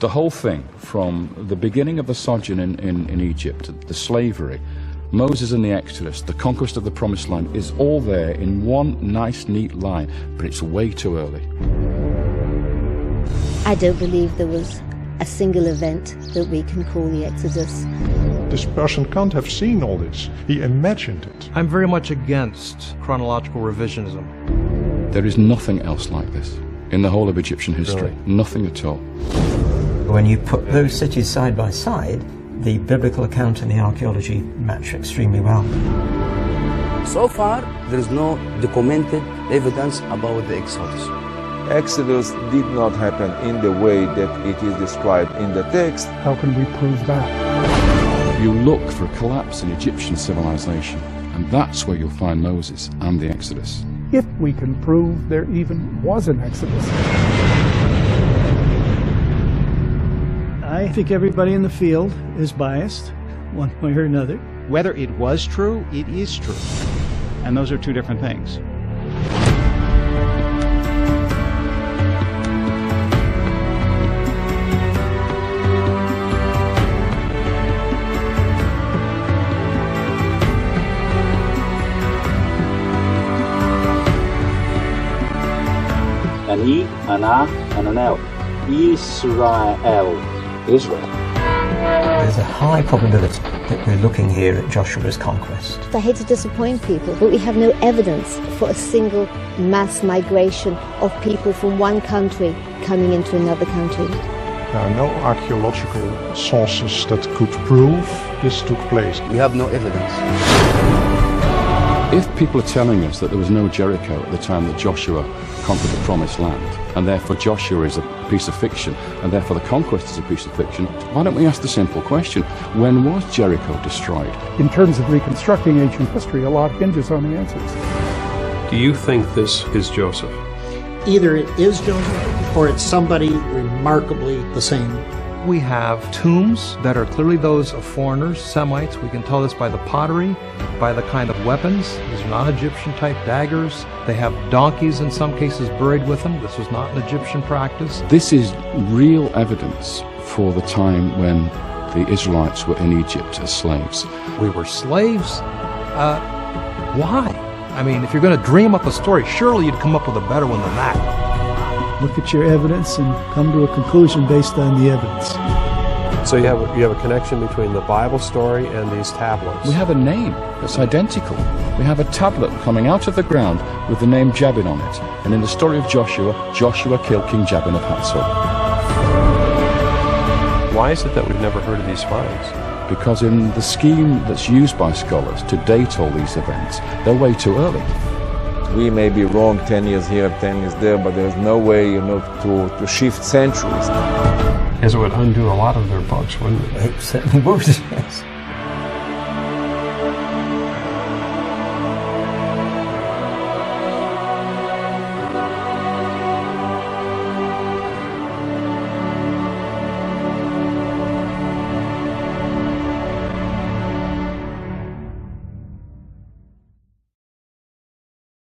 The whole thing, from the beginning of the sojourn in Egypt, the slavery, Moses and the Exodus, the conquest of the Promised Land, is all there in one nice, neat line, but it's way too early. I don't believe there was a single event that we can call the Exodus. This person can't have seen all this. He imagined it. I'm very much against chronological revisionism. There is nothing else like this in the whole of Egyptian history. Really? Nothing at all. When you put those cities side by side, the biblical account and the archaeology match extremely well. So far, there is no documented evidence about the Exodus. Exodus did not happen in the way that it is described in the text. How can we prove that? You look for a collapse in Egyptian civilization, and that's where you'll find Moses and the Exodus. If we can prove there even was an Exodus. I think everybody in the field is biased, one way or another. Whether it was true, it is true. And those are two different things. Ani, Ana, and Anel. Israel. There's a high probability that we're looking here at Joshua's conquest. I hate to disappoint people, but we have no evidence for a single mass migration of people from one country coming into another country. There are no archaeological sources that could prove this took place. We have no evidence. If people are telling us that there was no Jericho at the time that Joshua conquered the Promised Land, and therefore Joshua is a piece of fiction, and therefore the conquest is a piece of fiction, why don't we ask the simple question, when was Jericho destroyed? In terms of reconstructing ancient history, a lot hinges on the answers. Do you think this is Joseph? Either it is Joseph or it's somebody remarkably the same. We have tombs that are clearly those of foreigners, Semites. We can tell this by the pottery, by the kind of weapons. These are not Egyptian-type daggers. They have donkeys in some cases buried with them. This was not an Egyptian practice. This is real evidence for the time when the Israelites were in Egypt as slaves. We were slaves? Why? I mean, if you're going to dream up a story, surely you'd come up with a better one than that. Look at your evidence and come to a conclusion based on the evidence. So you have a connection between the Bible story and these tablets. We have a name that's identical. We have a tablet coming out of the ground with the name Jabin on it. And in the story of Joshua, Joshua killed King Jabin of Hatzor. Why is it that we've never heard of these finds? Because in the scheme that's used by scholars to date all these events, they're way too early. We may be wrong 10 years here, 10 years there, but there's no way, to shift centuries. As it would undo a lot of their books, wouldn't it? It certainly would, yes.